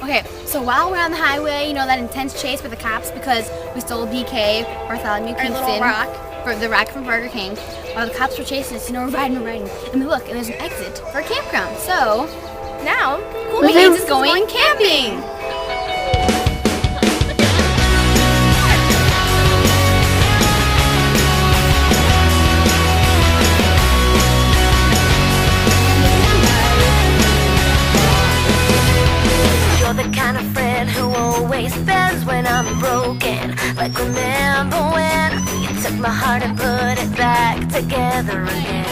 Okay, so while we're on the highway, you know, that intense chase with the cops because we stole BK, Bartholomew Our Kingston. little rock. For the rock from Burger King. While the cops were chasing us, you know, we're riding. And we look, and there's an exit for a campground. So, Now, Cool Beans is going camping. You're the kind of friend who always bends when I'm broken. Like remember when you took my heart and put it back together again.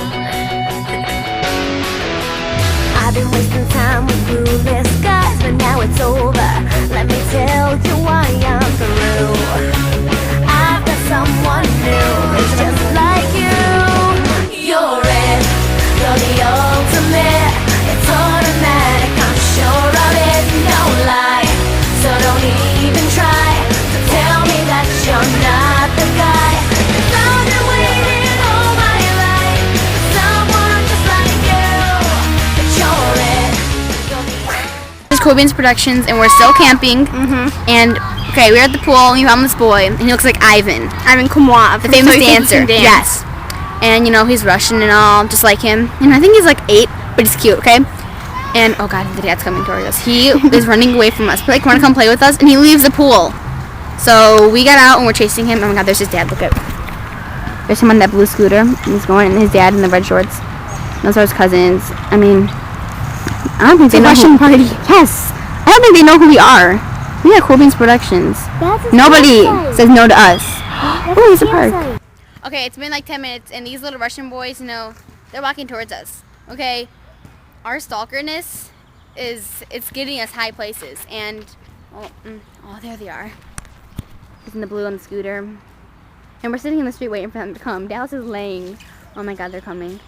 I've been wasting time with clueless guys, but now it's over. Let me tell you why I'm through. I've got someone new, it's just like you. You're it, you're the ultimate. It's automatic, I'm sure of it, no lie. So don't even try to tell me that you're not the guy. 'Cause I've been waiting all my life for someone just like you. But you're it, you're the This is Cool Beans Productions, and we're still camping. And, okay, we're at the pool, and we found this boy, and he looks like Ivan. Ivan Kumwa, The famous dancer. Yes. And, you know, he's Russian and all, just like him. And I think he's like 8, but he's cute, okay? And, oh God, the dad's coming towards us. He is running away from us. We're like, want to come play with us? And he leaves the pool. So we got out and we're chasing him. Oh my God, there's his dad. Look at. There's him on that blue scooter. And he's going, and his dad in the red shorts. Those are his cousins. I mean, I don't think they know. Russian party. Yes. I don't think they know who we are. We are Cool Beans Productions. Nobody says no to us. Oh, it's a park. Okay, it's been like 10 minutes, and these little Russian boys, you know, they're walking towards us. Okay, our stalkerness it's getting us high places, and oh, there they are. He's in the blue on the scooter, and we're sitting in the street waiting for them to come. Dallas is laying. Oh my God, they're coming.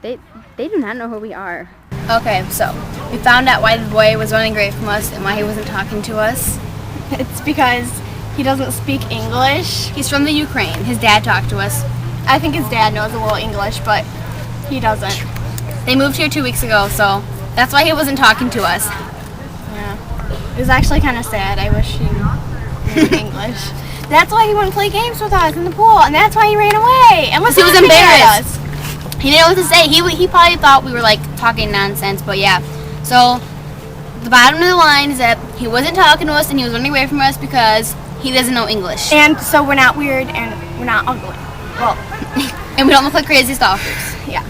They do not know who we are. Okay, so we found out why the boy was running away from us and why he wasn't talking to us. It's because he doesn't speak English. He's from the Ukraine. His dad talked to us. I think his dad knows a little English, but he doesn't. They moved here 2 weeks ago, so that's why he wasn't talking to us. Yeah. It was actually kind of sad. I wish he knew English. That's why he wouldn't play games with us in the pool, and that's why he ran away. And He was embarrassed. He didn't know what to say. He probably thought we were like talking nonsense, but yeah. So the bottom of the line is that he wasn't talking to us and he was running away from us because he doesn't know English. And so we're not weird and we're not ugly. Well, And we don't look like crazy stalkers. yeah.